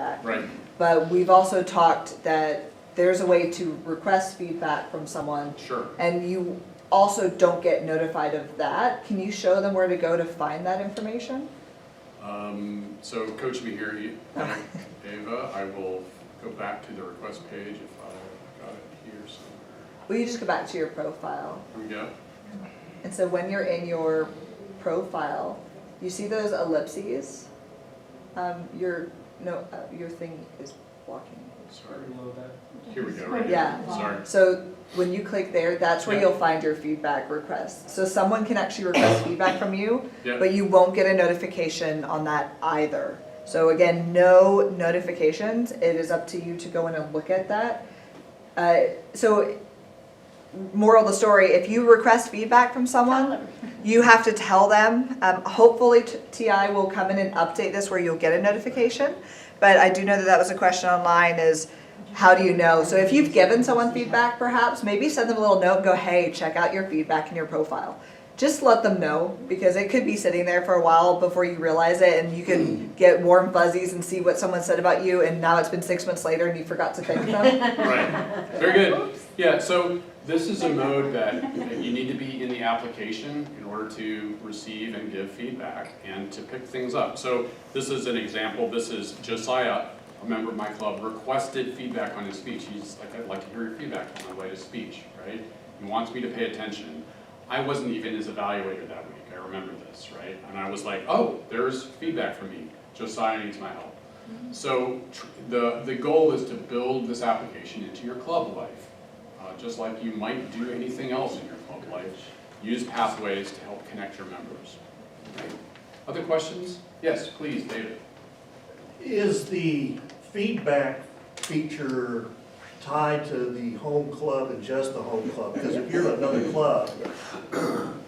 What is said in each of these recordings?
feedback. Right. But we've also talked that there's a way to request feedback from someone. Sure. And you also don't get notified of that. Can you show them where to go to find that information? So Coach will be here. Ava, I will go back to the request page if I got it here somewhere. Well, you just go back to your profile. Here we go. And so when you're in your profile, you see those ellipses? Your thing is blocking. Sorry. Here we go. Right Yeah. here. Sorry. So when you click there, that's where Yeah. you'll find your feedback request. So someone can actually request feedback from you, Yeah. but you won't get a notification on that either. So again, no notifications. It is up to you to go in and look at that. So moral of the story, if you request feedback from someone, you have to tell them. Hopefully TI will come in and update this where you'll get a notification. But I do know that that was a question online is, how do you know? So if you've given someone feedback perhaps, maybe send them a little note and go, hey, check out your feedback in your profile. Just let them know, because it could be sitting there for a while before you realize it, and you can get warm fuzzies and see what someone said about you, and now it's been 6 months later and you forgot to thank them. Right. Very good. Yeah, so this is a mode that you need to be in the application in order to receive and give feedback and to pick things up. So this is an example. This is Josiah, a member of my club, requested feedback on his speech. He's like, I'd like to hear your feedback on my latest speech, right? He wants me to pay attention. I wasn't even his evaluator that week. I remember this, right? And I was like, oh, there's feedback from me. Josiah needs my help. So the goal is to build this application into your club life. Just like you might do anything else in your club life. Use Pathaways to help connect your members. Okay. Other questions? Yes, please, David. Is the feedback feature tied to the home club and just the home club? Because if you're another club,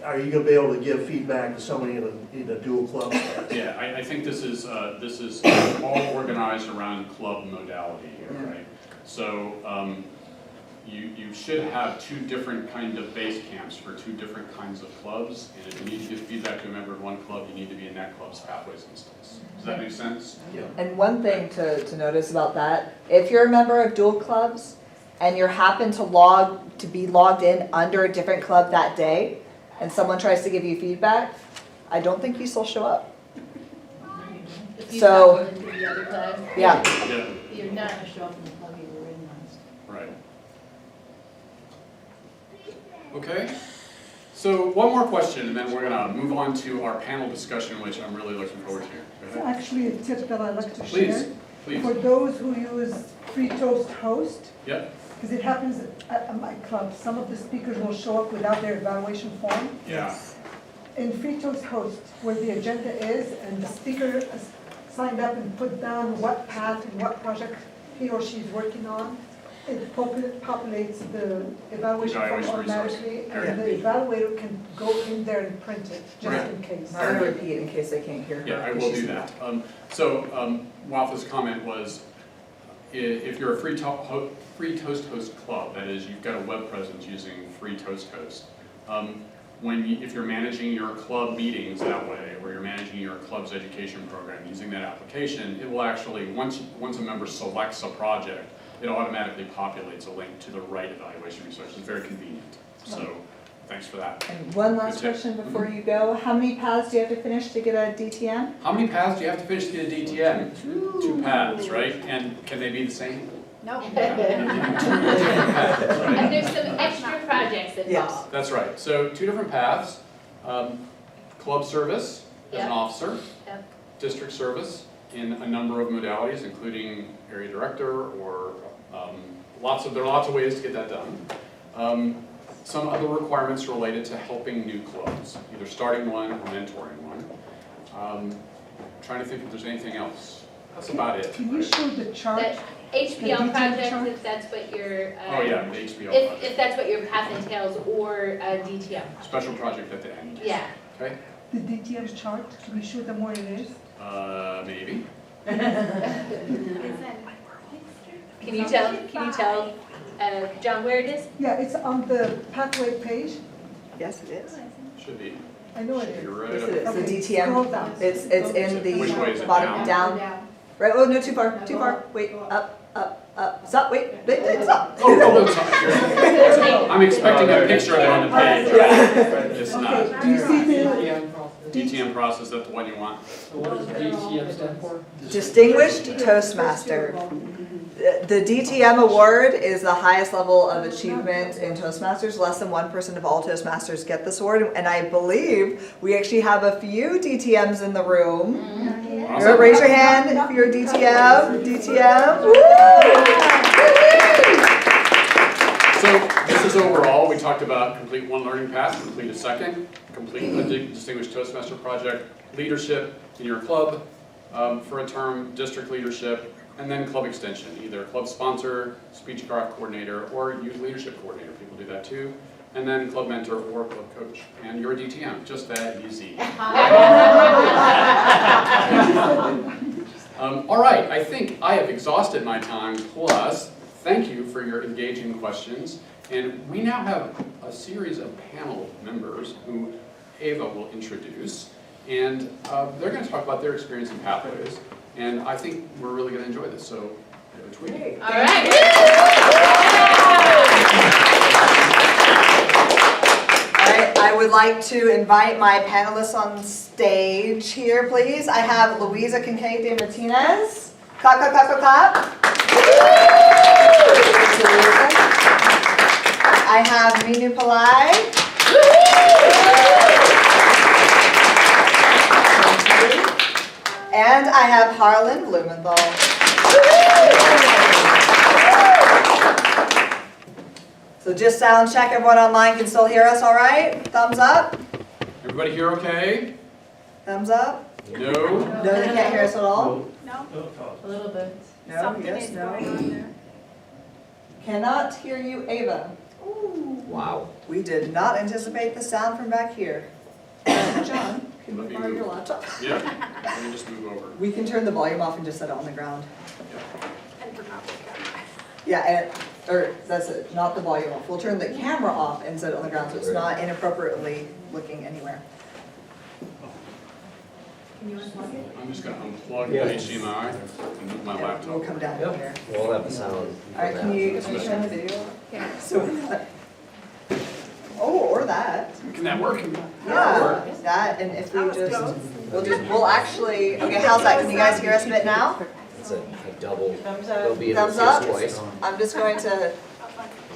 are you going to be able to give feedback to somebody in a dual club? Yeah, I think this is all organized around club modality here, right? So you should have two different kind of base camps for two different kinds of clubs, and if you need to give feedback to a member of one club, you need to be in that club's Pathways instance. Does that make sense? Yeah. And one thing to notice about that, if you're a member of dual clubs and you happen to be logged in under a different club that day, and someone tries to give you feedback, I don't think you still show up. If you So- come into the other club, Yeah. Yeah, you're not gonna show up in the club you were in last. right. Okay, so one more question, and then we're gonna move on to our panel discussion, which I'm really looking forward to. Go ahead. Actually, a tip that I'd like to Please, share. please. For those who use Free Toast Host, Yep, because it happens at my club, some of the speakers will show up without their evaluation form. yeah, In Free Toast Host, where the agenda is, and the speaker has signed up and put down what path and what project he or she is working on, it populates the evaluation form Evaluation automatically, resource. and the evaluator can go in there and print it, just Right. in case. I'm gonna repeat in case they can't hear her. yeah, I will do that. Walter's comment was, if you're a free Toast Host club, that is, you've got a web presence using Free Toast Host, if you're managing your club meetings that way, or you're managing your club's education program using that application, it will actually, once a member selects a project, it automatically populates a link to the right evaluation resource. It's very convenient. So thanks for that. And one last Good tip. question before you go. How many paths do you have to finish to get a DTM? How many paths do you have to finish to get a DTM? Two paths, right? And can they be the same? No. Two different paths, right? And there's some extra projects Yes. involved. That's right. So two different paths. Club service as an Yep. officer. Yep. District service in a number of modalities, including area director or there are lots of ways to get that done. Some other requirements related to helping new clubs, either starting one or mentoring one. Trying to think if there's anything else. That's about it. Can you right? show the chart? That HPL The detailed project, chart? if that's what your, Oh yeah, the HBL project. if that's what your path entails, or a DTM. Special project at the end. Yeah. Okay, The DTM chart, can we show them where it is? maybe. Can you tell, John, where it is? Yeah, it's on the pathway page. Yes, it is. Should be. I know it Should be is. right Yes, up. it is. Okay, The DTM. scroll down. It's in the Which way is it, bottom down. Right, oh, no, too far, wait, up, stop, wait, stop. Oh, sorry. I'm expecting a picture of it on the page. It's not. Okay, do you see the, DTM process, that's the one you want. So what does DTM stand for? Distinguished Toastmaster. The DTM award is the highest level of achievement in Toastmasters. Less than 1% of all Toastmasters get this award, and I believe we actually have a few DTMs in the room. Awesome. Raise your hand if you're a DTM. DTM. Woo! So this is overall, we talked about complete one learning path, complete a second, complete a distinguished Toastmaster project, leadership in your club for a term, district leadership, and then club extension, either club sponsor, speechcraft coordinator, or youth leadership coordinator. People do that too. And then club mentor or club coach. And you're a DTM, just that easy. All right, I think I have exhausted my time, plus thank you for your engaging questions. And we now have a series of panel members who Ava will introduce. And they're going to talk about their experience in Pathaways. And I think we're really going to enjoy this, so have a tweet. All right. I would like to invite my panelists on stage here, please. I have Luisa Kincaid de Martinez. Clap, clap, clap, clap, clap. I have Minu Pillai. And I have Harlan Blumenthal. So just sound check, everyone online can still hear us all right? Thumbs up? Everybody here okay? Thumbs up? No? No, they can't hear us at all? No, a little bit. No, Something yes, is no. going on there. Cannot hear you, Ava. Wow. We did not anticipate the sound from back here. John, can Let we me borrow move. your laptop? Yeah? Let me just move over. We can turn the volume off and just set it on the ground. And forgot the camera. Yeah, or that's it, not the volume off. We'll turn the camera off and set it on the ground so it's not inappropriately looking anywhere. Can you unplug it? I'm just going to unplug the Yeah. HDMI and move my We'll laptop. come down Yep. here. We'll have the sound. All right, can you turn the video off? Yeah. So we're not. Oh, or that. Can that work? Yeah, that, and if we we'll actually, okay, how's that? Can you guys hear us a bit now? It's a double. It'll be Thumbs up? twice. I'm just going to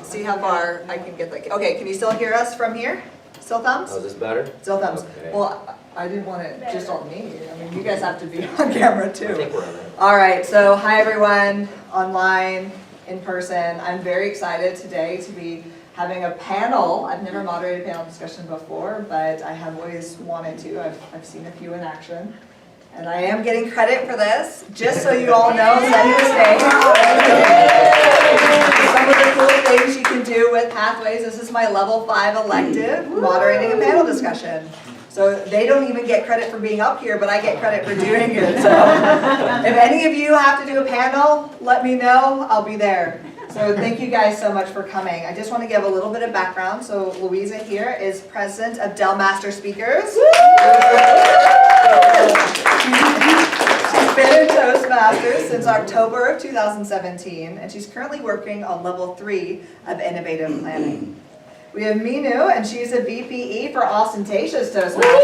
see how far I can get that. Okay, can you still hear us from here? Still thumbs? Oh, is this better? Still thumbs. Okay. Well, I didn't want it just on me. I mean, you guys have to be on camera I think too. we're on it. All right, so hi everyone, online, in person. I'm very excited today to be having a panel. I've never moderated a panel discussion before, but I have always wanted to. I've seen a few in action. And I am getting credit for this, just so you all know, setting the stage. Some of the cool things you can do with Pathways. This is my level 5 elective, moderating a panel discussion. So they don't even get credit for being up here, but I get credit for doing it. So if any of you have to do a panel, let me know, I'll be there. So thank you guys so much for coming. I just want to give a little bit of background. So Louisa here is president of Dell Master Speakers. She's been in Toastmasters since October of 2017, and she's currently working on level 3 of innovative planning. We have Minu, and she's a VPE for Ostentatious Toastmasters.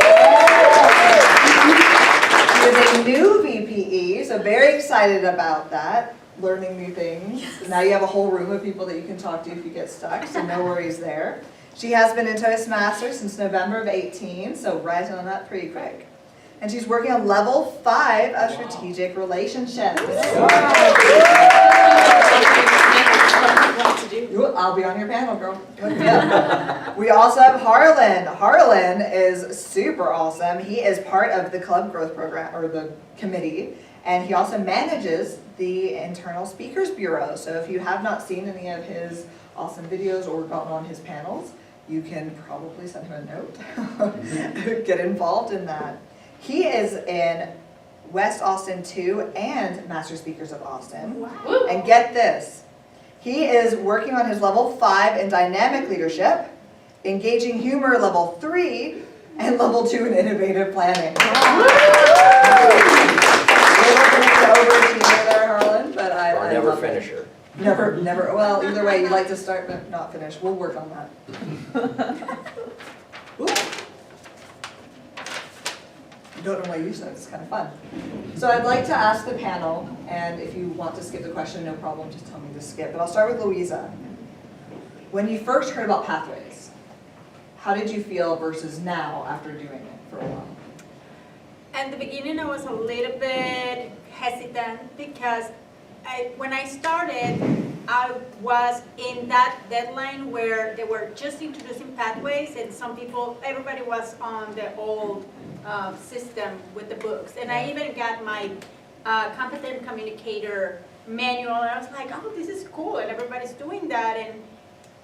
She is a new VPE, so very excited about that. Learning new things. Now you have a whole room of people that you can talk to if you get stuck, so no worries there. She has been in Toastmasters since November of 18, so rising on up pretty quick. And she's working on level 5 of strategic relationships. I'll be on your panel, girl. Look me up. We also have Harlan. Harlan is super awesome. He is part of the club growth program, or the committee, and he also manages the internal speakers bureau. So if you have not seen any of his awesome videos or gotten on his panels, you can probably send him a note. Get involved in that. He is in West Austin 2 and Master Speakers of Austin. Wow. And get this, he is working on his level 5 in dynamic leadership, engaging humor level 3, and level 2 in innovative planning. We're looking at over never love it. finisher. Never, well, either way, you like to start but not finish. We'll work on that. Ooh. You don't normally use those, it's kind of fun. So I'd like to ask the panel, and if you want to skip the question, no problem, just tell me to skip. But I'll start with Louisa. When you first heard about Pathways, how did you feel versus now after doing it for a while? At the beginning, I was a little bit hesitant because when I started, I was in that deadline where they were just introducing Pathways, and everybody was on the old system with the books. And I even got my competent communicator manual, and I was like, oh, this is cool, and everybody's doing that.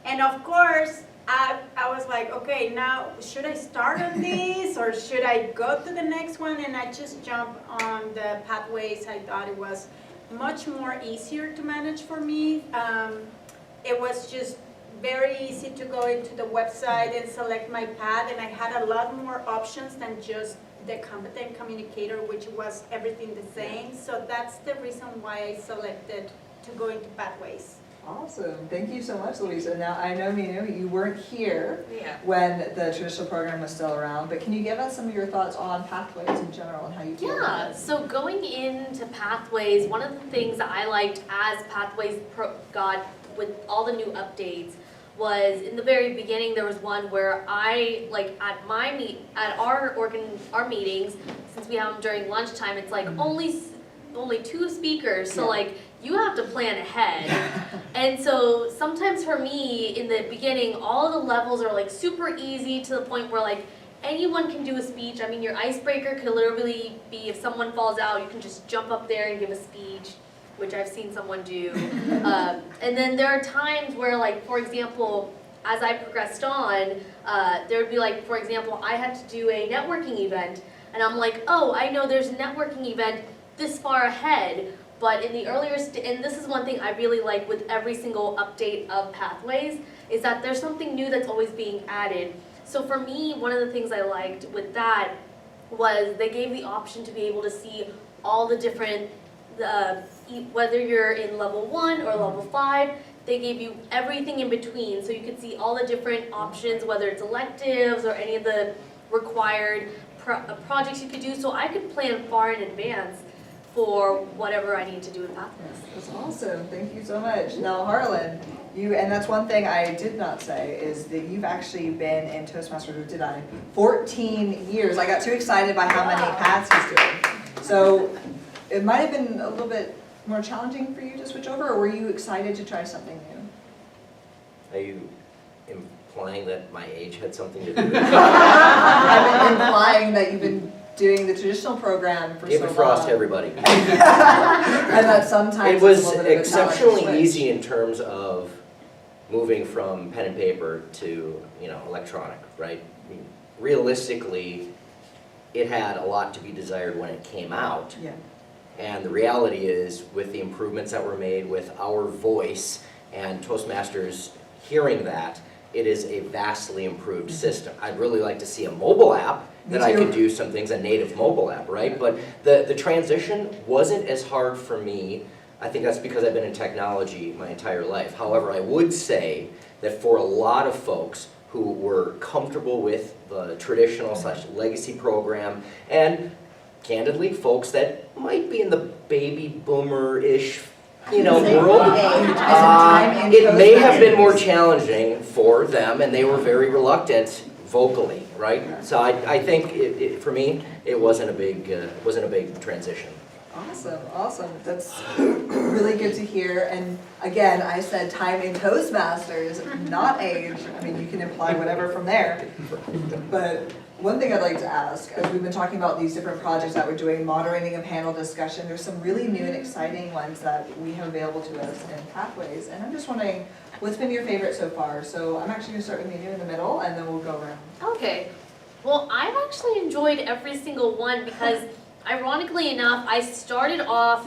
And of course, I was like, okay, now should I start on this or should I go to the next one? And I just jumped on the Pathways. I thought it was much more easier to manage for me. It was just very easy to go into the website and select my path, and I had a lot more options than just the competent communicator, which was everything the same. So that's the reason why I selected to go into Pathways. Awesome, thank you so much, Louisa. Now, I know, Minu, you weren't here Yeah. when the traditional program was still around, but can you give us some of your thoughts on Pathways in general and how you feel about Yeah, it? so going into Pathways, one of the things that I liked as Pathways got with all the new updates was in the very beginning there was one where I, like at our meetings, since we have them during lunchtime, it's like only 2 speakers, so Yeah. like you have to plan ahead. And so sometimes for me in the beginning, all the levels are like super easy to the point where like anyone can do a speech. I mean, your icebreaker could literally be if someone falls out, you can just jump up there and give a speech, which I've seen someone do. And then there are times where, like, for example, as I progressed on, there would be like, for example, I had to do a networking event, and I'm like, oh, I know there's a networking event this far ahead, but in the earlier, and this is one thing I really like with every single update of Pathways, is that there's something new that's always being added. So for me, one of the things I liked with that was they gave the option to be able to see all the different, whether you're in level 1 or level 5, they gave you everything in between. So you could see all the different options, whether it's electives or any of the required projects you could do. So I could plan far in advance for whatever I need to do with Pathways. That's awesome, thank you so much. Now Harlan, and that's one thing I did not say, is that you've actually been in Toastmasters, or did I? 14 years. I got too excited by how many paths he's doing. So it might have been a little bit more challenging for you to switch over, or were you excited to try something new? Are you implying that my age had something to do with it? I'm implying that you've been doing the traditional program for so long. David Frost, everybody. And that sometimes It it's was a little bit of a challenge to exceptionally switch. easy in terms of moving from pen and paper to, electronic, right? I mean, realistically, it had a lot to be desired when it came out. Yeah. And the reality is, with the improvements that were made with our voice and Toastmasters hearing that, it is a vastly improved system. I'd really like to see a mobile app that I could do some things, a native mobile app, right? But the transition wasn't as hard for me. I think that's because I've been in technology my entire life. However, I would say that for a lot of folks who were comfortable with the traditional / legacy program, and candidly, folks that might be in the baby boomer-ish world, it may have been more challenging for them, and they were very reluctant vocally, right? So I think for me, it wasn't a big transition. Awesome. That's really good to hear. And again, I said time in Toastmasters, not age. I mean, you can imply whatever from there. But one thing I'd like to ask, as we've been talking about these different projects that we're doing, moderating a panel discussion, there's some really new and exciting ones that we have available to us in Pathways. And I'm just wondering, what's been your favorite so far? So I'm actually going to start with Minu in the middle, and then we'll go around. Okay, well, I've actually enjoyed every single one because ironically enough, I started off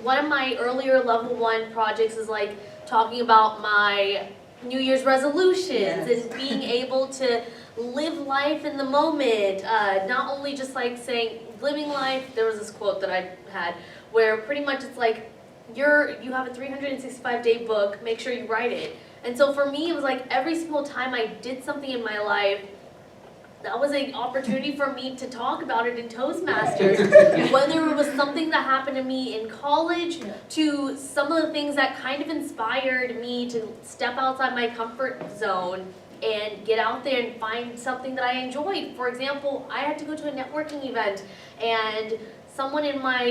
one of my earlier level 1 projects is like talking about my New Year's resolutions and being able to live life in the moment, not only just like saying living life. There was this quote that I had where pretty much it's like you have a 365-day book, make sure you write it. And so for me, it was like every single time I did something in my life, that was an opportunity for me to talk about it in Toastmasters. Whether it was something that happened to me in college, to some of the things that kind of inspired me to step outside my comfort zone and get out there and find something that I enjoyed. For example, I had to go to a networking event, and someone in my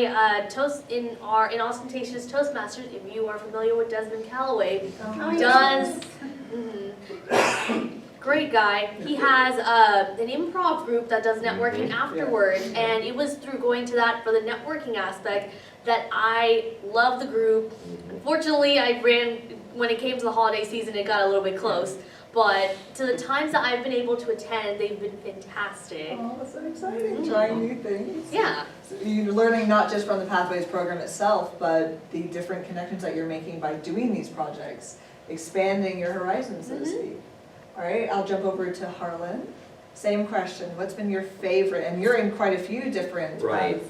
in Ostentatious Toastmasters, if you are familiar with Desmond Calloway, does. Great guy. He has an improv group that does networking afterwards, and it was through going to that for the networking aspect that I love the group. Unfortunately, when it came to the holiday season, it got a little bit close. But to the times that I've been able to attend, they've been fantastic. Oh, that's so exciting, trying new things. Yeah. So you're learning not just from the Pathways program itself, but the different connections that you're making by doing these projects, expanding your horizons, so to speak. All right, I'll jump over to Harlan. Same question. What's been your favorite? And you're in quite a few different Right.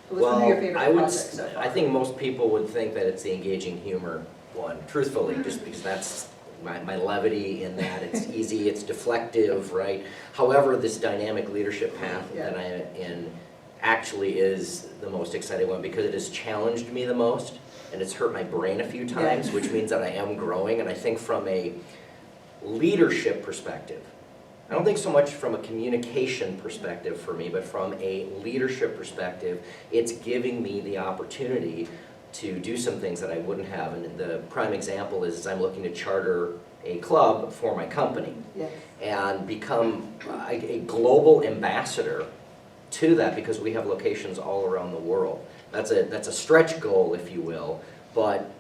but what's been your favorite project so far? I think most people would think that it's the engaging humor one, truthfully, just because that's my levity in that. It's easy, it's deflective, right? However, this dynamic leadership path that I'm in actually is the most exciting one because it has challenged me the most, and it's hurt my brain a few times, which means that I am growing. And I think from a leadership perspective, I don't think so much from a communication perspective for me, but from a leadership perspective, it's giving me the opportunity to do some things that I wouldn't have. And the prime example is I'm looking to charter a club for my company and become a global ambassador to that because we have locations all around the world. That's a stretch goal, if you will, but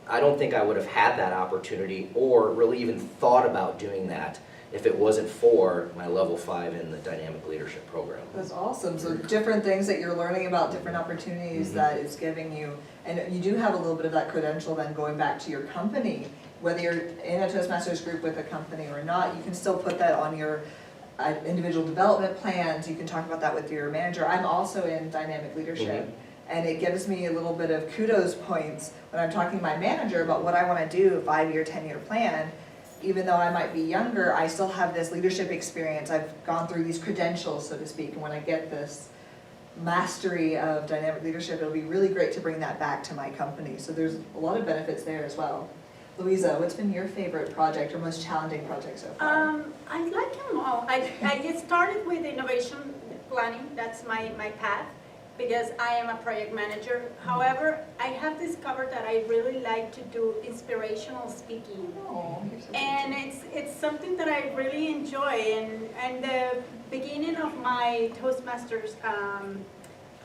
I don't think I would have had that opportunity or really even thought about doing that if it wasn't for my level 5 in the dynamic leadership program. That's awesome. So different things that you're learning about, different opportunities that it's giving you. And you do have a little bit of that credential then going back to your company. Whether you're in a Toastmasters group with a company or not, you can still put that on your individual development plans. You can talk about that with your manager. I'm also in dynamic leadership. And it gives me a little bit of kudos points when I'm talking to my manager about what I want to do, a 5-year, 10-year plan. Even though I might be younger, I still have this leadership experience. I've gone through these credentials, so to speak, and when I get this mastery of dynamic leadership, it'll be really great to bring that back to my company. So there's a lot of benefits there as well. Louisa, what's been your favorite project or most challenging project so far? I like them all. I just started with innovation planning. That's my path, because I am a project manager. However, I have discovered that I really like to do inspirational speaking. Oh, you're so And it's something that I really enjoy. And the beginning of my Toastmasters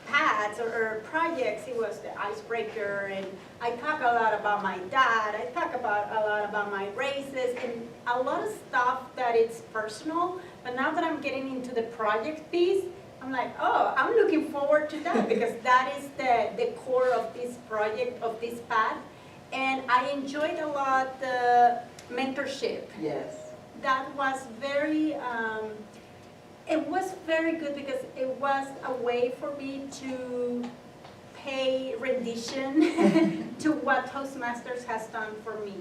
paths or projects, it was the icebreaker, and I talk a lot about my dad, I talk a lot about my races, and a lot of stuff that it's personal. But now that I'm getting into the project piece, I'm like, oh, I'm looking forward to that because that is the core of this project, of this path. And I enjoyed a lot the mentorship. Yes. That was it was very good because it was a way for me to pay rendition to what Toastmasters has done for me.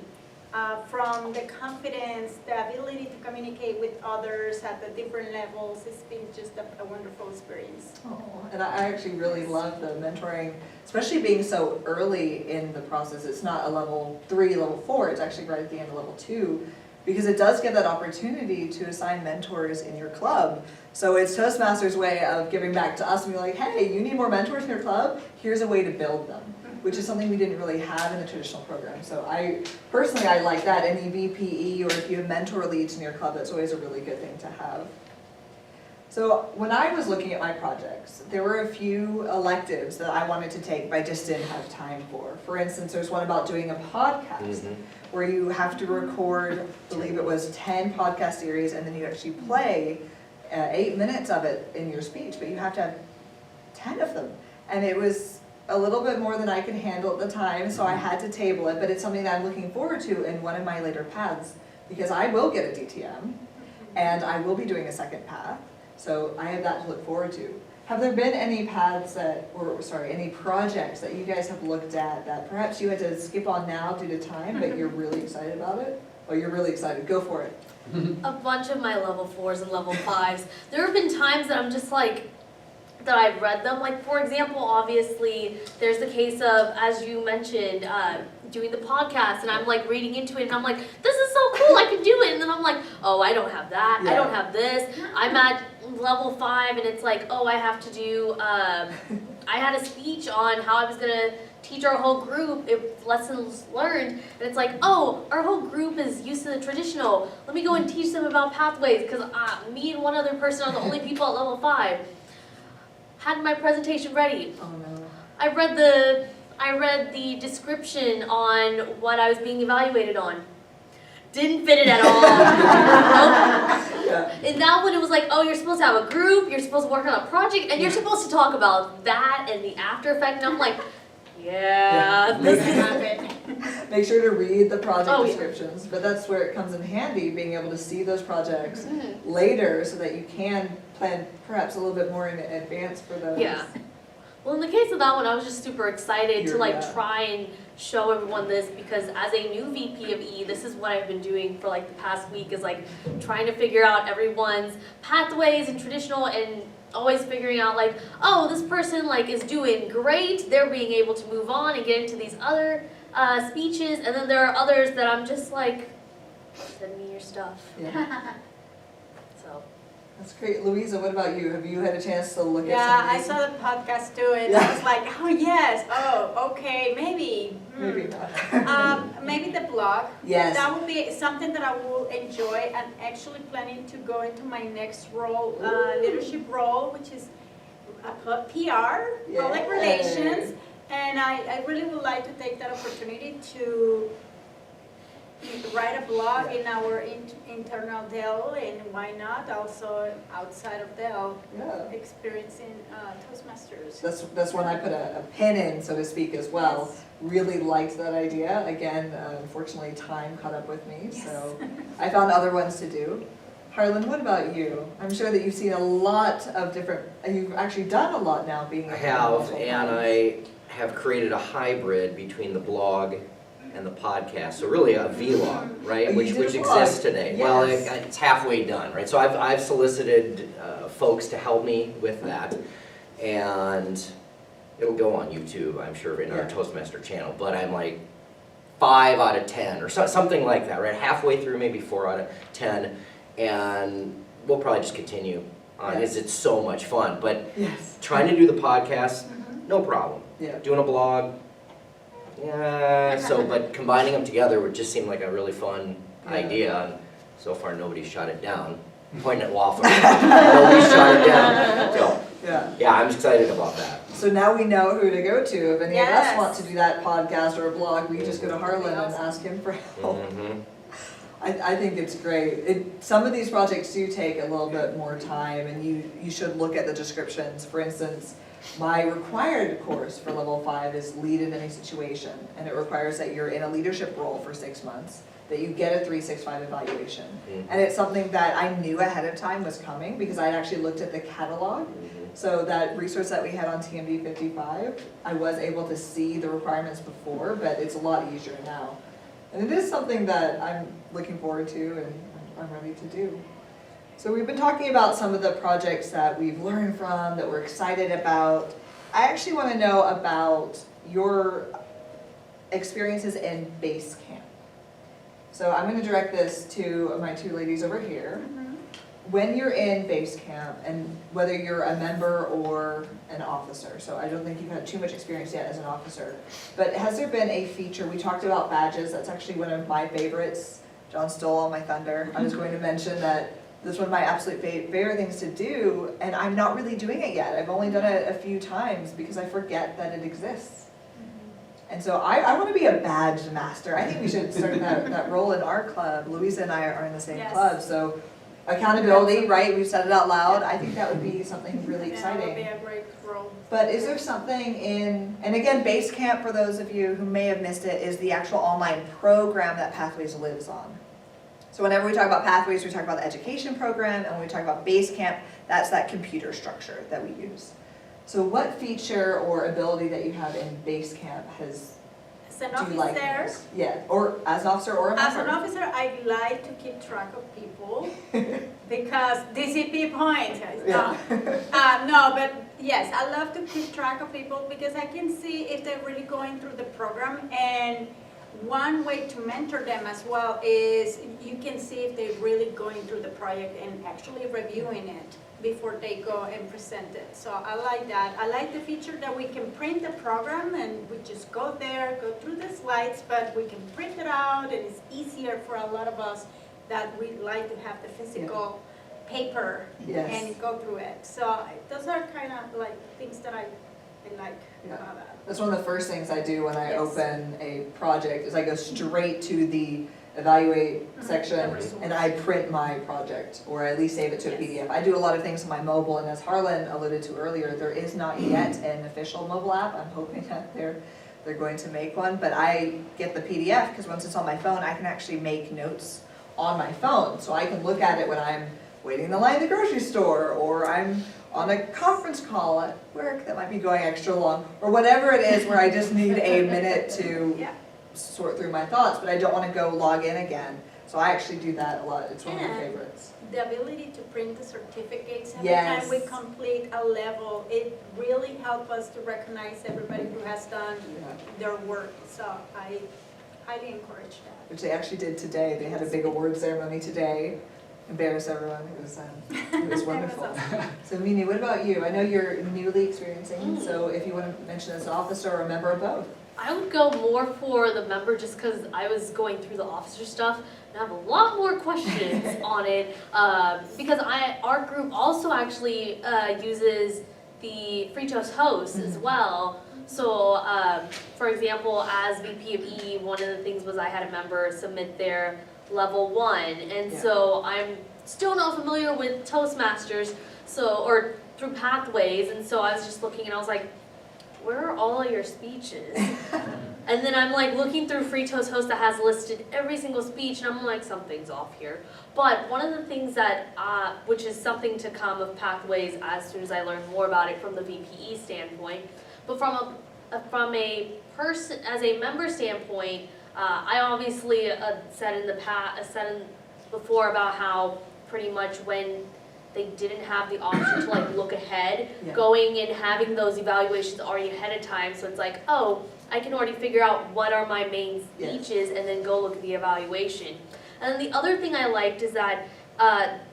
From the confidence, the ability to communicate with others at the different levels, it's been just a wonderful experience. Oh, and I actually really love the mentoring, especially being so early in the process. It's not a level 3, level 4, it's actually right at the end of level 2, because it does give that opportunity to assign mentors in your club. So it's Toastmasters' way of giving back to us and be like, hey, you need more mentors in your club? Here's a way to build them, which is something we didn't really have in the traditional program. So I like that. Any VPE or if you have mentor leads in your club, that's always a really good thing to have. So when I was looking at my projects, there were a few electives that I wanted to take but I just didn't have time for. For instance, there's one about doing a podcast where you have to record, I believe it was 10 podcast series, and then you actually play 8 minutes of it in your speech, but you have to have 10 of them. And it was a little bit more than I could handle at the time, so I had to table it, but it's something that I'm looking forward to in one of my later paths, because I will get a DTM, and I will be doing a second path, so I have that to look forward to. Have there been any paths that, or sorry, any projects that you guys have looked at that perhaps you had to skip on now due to time, but you're really excited about it? Oh, you're really excited, go for it. A bunch of my level 4s and level 5s. There have been times that I'm just like, that I've read them. Like, for example, obviously, there's the case of, as you mentioned, doing the podcast, and I'm like reading into it, and I'm like, this is so cool, I can do it. And then I'm like, oh, I don't have that, I don't have this. I'm at level 5, and it's like, oh, I have to do, I had a speech on how I was gonna teach our whole group lessons learned, and it's like, oh, our whole group is used to the traditional. Let me go and teach them about pathways, because me and one other person are the only people at level 5. Had my presentation ready. Oh no. I read the description on what I was being evaluated on. Didn't fit it at all. Nope. Yeah. In that one, it was like, oh, you're supposed to have a group, you're supposed to work on a project, and you're supposed to talk about that and the after effect. And I'm like, yeah, this is. Make sure to read the project Oh, yeah. descriptions, but that's where it comes in handy, being able to see those projects later so that you can plan perhaps a little bit more in advance for those. Yeah. Well, in the case of that one, I was just super excited to like try and show everyone this, because as a new VP of E, this is what I've been doing for like the past week, is like trying to figure out everyone's pathways and traditional, and always figuring out like, oh, this person like is doing great, they're being able to move on and get into these other speeches, and then there are others that I'm just like, send me your stuff. Yeah. So. That's great. Louisa, what about you? Have you had a chance to look at Yeah, some of I these? saw the podcast too, and Yeah. I was like, oh yes, oh, okay, maybe. Maybe not. Maybe the blog. Yes. That would be something that I will enjoy, and actually planning to go into my next role, leadership role, which is PR, public Yay. relations. And I really would like to take that opportunity to write a blog in our internal Dell, and why not also outside of Dell, Yeah. experiencing Toastmasters. That's when I put a pin in, so to speak, as well. Yes. Really liked that idea. Again, unfortunately, time caught up with me, Yes. so I found other ones to do. Harlan, what about you? I'm sure that you've seen a lot of different, you've actually done a lot now being. I have, and I have created a hybrid between the blog and the podcast, so really a vlog, right, Oh, you which did a vlog. exists today. Well, Yes. it's halfway done, right, so I've solicited folks to help me with that, and it'll go on YouTube, I'm sure, in our Yeah. Toastmaster channel, but I'm like 5 out of 10, or something like that, right, halfway through, maybe 4 out of 10, and we'll probably just continue on, Yeah. it's so much fun, but Yes. trying to do the podcast, no problem. Yeah. Doing a blog, yeah, so, but combining them together would just seem like a really fun Yeah. idea, and so far nobody's shot it down. Pointing at Waffle, nobody's shot it down, so, Yeah. yeah, I'm excited about that. So now we know who to go to. If any of us Yes. want to do that podcast or a blog, we just go to Harlan and ask him for help. Mhm. I think it's great. Some of these projects do take a little bit more time, and you should look at the descriptions. For instance, my required course for level 5 is lead in any situation, and it requires that you're in a leadership role for 6 months, that you get a 365 evaluation. And it's something that I knew ahead of time was coming, because I'd actually looked at the catalog. Mhm. So that resource that we had on TMD 55, I was able to see the requirements before, but it's a lot easier now. And it is something that I'm looking forward to and I'm ready to do. So we've been talking about some of the projects that we've learned from, that we're excited about. I actually want to know about your experiences in base camp. So I'm going to direct this to my two ladies over here. When you're in base camp, and whether you're a member or an officer, so I don't think you've had too much experience yet as an officer, but has there been a feature, we talked about badges, that's actually one of my favorites. John stole all my thunder. I was going to mention that this is one of my absolute favorite things to do, and I'm not really doing it yet. I've only done it a few times because I forget that it exists. And so I want to be a badge master. I think we should start that role in our club. Louisa and I are in the same Yes. club, so accountability, right? We've said it out loud. I think that would be something really Yeah, that would be exciting. a great role. But is there something in, and again, Base Camp, for those of you who may have missed it, is the actual online program that Pathways lives on. So whenever we talk about Pathways, we talk about the education program, and when we talk about Base Camp, That's that computer structure that we use. So what feature or ability that you have in Basecamp As an do you like officer, most? Yeah, or as an officer or a member? as an officer, I like to keep track of people because DCP point. No, no, but yes, I love to keep track of people because I can see if they're really going through the program. And one way to mentor them as well is you can see if they're really going through the project and actually reviewing it before they go and present it. So I like that. I like the feature that we can print the program and we just go there, go through the slides, but we can print it out and it's easier for a lot of us that we like to have the physical paper Yes. and go through it. So those are kind of like things that I like Yeah. about that. That's one of the first things I do when I Yes. open a project, is I go straight to the evaluate section The resource. and I print my project, or at least save it to a Yes. PDF. I do a lot of things on my mobile, and as Harlan alluded to earlier, there is not yet an official mobile app. I'm hoping that they're going to make one, but I get the PDF, because once it's on my phone, I can actually make notes on my phone. So I can look at it when I'm waiting in the line at the grocery store, or I'm on a conference call at work that might be going extra long, or whatever it is where I just need a minute to Yeah. sort through my thoughts, but I don't want to go log in again. So I actually do that a lot. It's one of my And favorites. the ability to print the certificates every Yes. time we complete a level, it really helps us to recognize everybody who has done Yeah. their work. So I highly encourage that. Which they actually did today. They had a big award ceremony today. Embarrass everyone. It was wonderful. awesome. So Mimi, what about you? I know you're newly experiencing, so if you want to mention as an officer or a member of both. I would go more for the member just because I was going through the officer stuff and I have a lot more questions on it because our group also actually uses the Free Toast host as well. So, for example, as VP of E, one of the things was I had a member submit their level 1, and Yeah. so I'm still not familiar with Toastmasters, or through Pathaways, and so I was just looking and I was like, where are all of your speeches? And then I'm like looking through Free Toast Host that has listed every single speech, and I'm like, something's off here. But one of the things that, which is something to come of Pathways as soon as I learn more about it from the VPE standpoint, but from a person, as a member standpoint, I obviously said before about how pretty much when they didn't have the option to like look ahead, Yeah. going and having those evaluations already ahead of time, so it's like, oh, I can already figure out what are my main speeches and then go look at the evaluation. And then the other thing I liked is that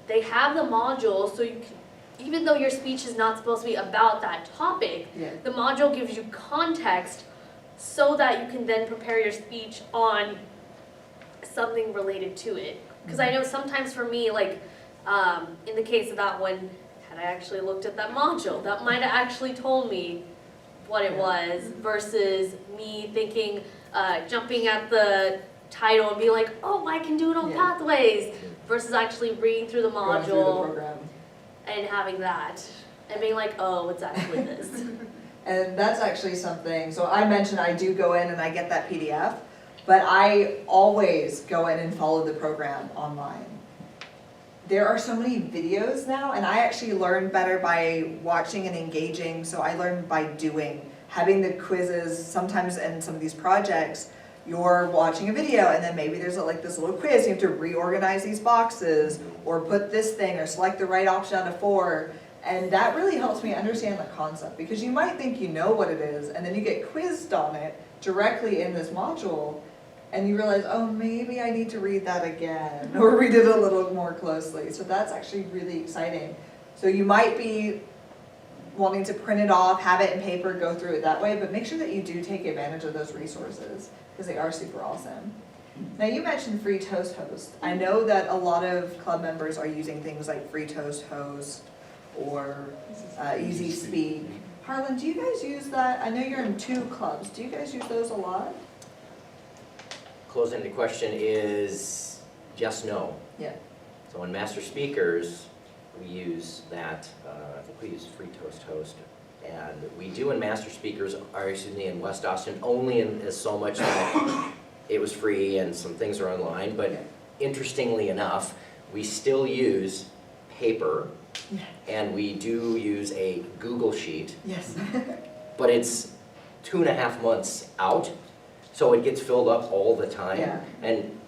they have the module, so you can, even though your speech is not supposed to be about that topic, Yeah. the module gives you context so that you can then prepare your speech on something related to it. Because I know sometimes for me, like, in the case of that one, had I actually looked at that module, that might have actually told me what it was versus me thinking, jumping at the title and be like, oh, I can do it on Yeah. Pathways, versus actually reading through the Going through the module program. and having that, and being like, oh, it's actually this. And that's actually something, so I mentioned I do go in and I get that PDF, but I always go in and follow the program online. There are so many videos now, and I actually learn better by watching and engaging, so I learn by doing. Having the quizzes, sometimes in some of these projects, you're watching a video and then maybe there's like this little quiz, you have to reorganize these boxes, or put this thing, or select the right option out of 4. And that really helps me understand the concept, because you might think you know what it is, and then you get quizzed on it directly in this module, and you realize, oh, maybe I need to read that again, or read it a little more closely. So that's actually really exciting. So you might be wanting to print it off, have it in paper, go through it that way, but make sure that you do take advantage of those resources, because they are super awesome. Now you mentioned Free Toast Host. I know that a lot of club members are using things like Free Toast Host or Easy Speak. Harlan, do you guys use that? I know you're in 2 clubs. Do you guys use those a lot? Close-ended question is yes, no. Yeah. So in Master Speakers, we use that, I think we use Free Toast Host. And we do in Master Speakers, or excuse me, in West Austin, only in as so much that it was free and some things are online. But interestingly enough, we still use paper and we do use a Google Sheet, Yes. but it's 2.5 months out, so it gets filled up all the time. Yeah. And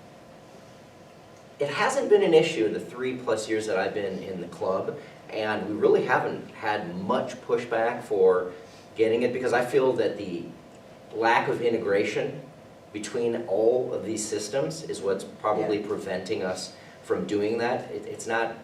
it hasn't been an issue the 3+ years that I've been in the club, and we really haven't had much pushback for getting it, because I feel that the lack of integration between all of these systems is what's probably preventing us from doing that. It's not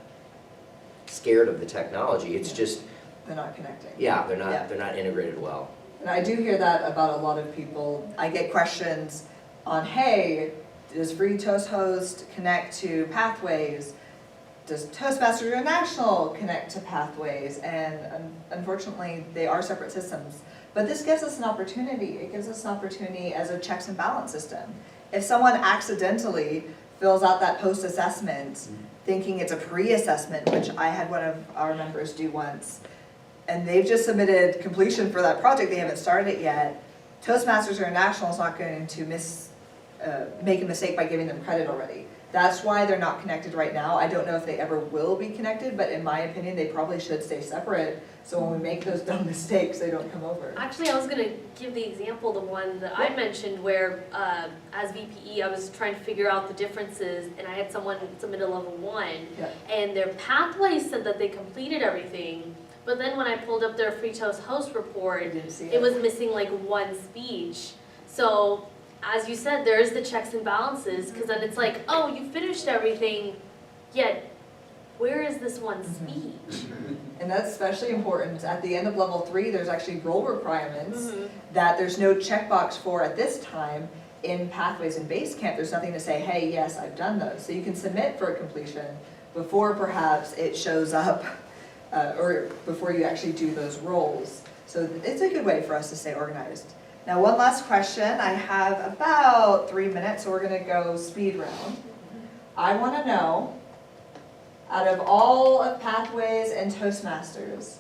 scared of the technology, it's just, They're not connecting. yeah, they're Yeah. not integrated well. And I do hear that about a lot of people. I get questions on, hey, does Free Toast Host connect to Pathways? Does Toastmasters International connect to Pathways? And unfortunately, they are separate systems. But this gives us an opportunity. It gives us an opportunity as a checks and balance system. If someone accidentally fills out that post-assessment thinking it's a pre-assessment, which I had one of our members do once, and they've just submitted completion for that project, they haven't started it yet, Toastmasters International is not going to make a mistake by giving them credit already. That's why they're not connected right now. I don't know if they ever will be connected, but in my opinion, they probably should stay separate, so when we make those dumb mistakes, they don't come over. Actually, I was gonna give the example, the one that I mentioned where, as VPE, I was trying to figure out the differences, and I had someone submit a level 1, Yeah. and their Pathways said that they completed everything, but then when I pulled up their Free Toast Host report, I didn't see it was missing like 1 speech. So, as you said, there is the checks and balances, because then it's like, oh, you finished everything, yet where is this 1 speech? And that's especially important. At the end of level 3, there's actually role requirements Mhm. that there's no checkbox for at this time in Pathways and Basecamp. There's nothing to say, hey, yes, I've done those. So you can submit for a completion before perhaps it shows up, or before you actually do those roles. So it's a good way for us to stay organized. Now, one last question. I have about 3 minutes, so we're gonna go speed round. I wanna know, out of all of Pathways and Toastmasters,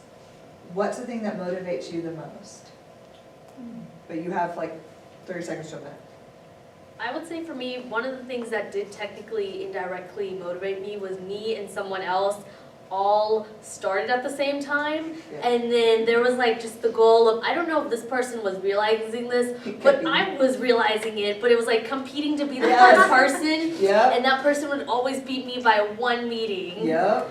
what's the thing that motivates you the most? But you have like 30 seconds to a minute. I would say for me, one of the things that did technically indirectly motivate me was me and someone else all started at the same time. Yeah. And then there was like just the goal of, I don't know if this person was realizing this, It could but be. I was realizing it, but it was like competing to be the Yes. first person. Yep. And that person would always beat me by 1 meeting. Yep.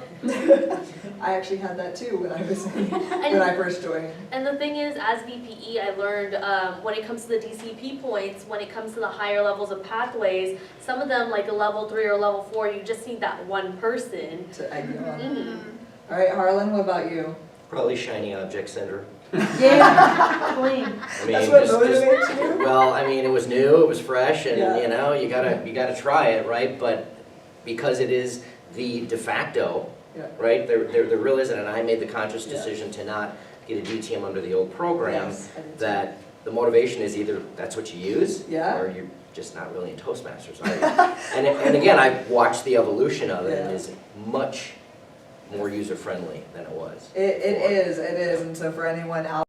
I actually had that too when I was when I first joined. And the thing is, as VPE, I learned when it comes to the DCP points, when it comes to the higher levels of Pathways, some of them, like a level 3 or level 4, you just need that 1 person. To egg you on. Mhm. All right, Harlan, what about you? Probably shiny object syndrome. Yeah, clean. I mean, That's what just- motivates you? well, I mean, it was new, it was fresh, and Yeah. you know, you gotta try it, right? But because it is the de facto, Yeah. right? There really isn't, and I made the conscious Yeah. decision to not get a DTM under the old program. Yes, I did too. That the motivation is either that's what you use, Yeah. or you're just not really in Toastmasters, are you? And again, I've watched the evolution of it, and Yeah. it's much more user-friendly than it was. It is, and so for anyone out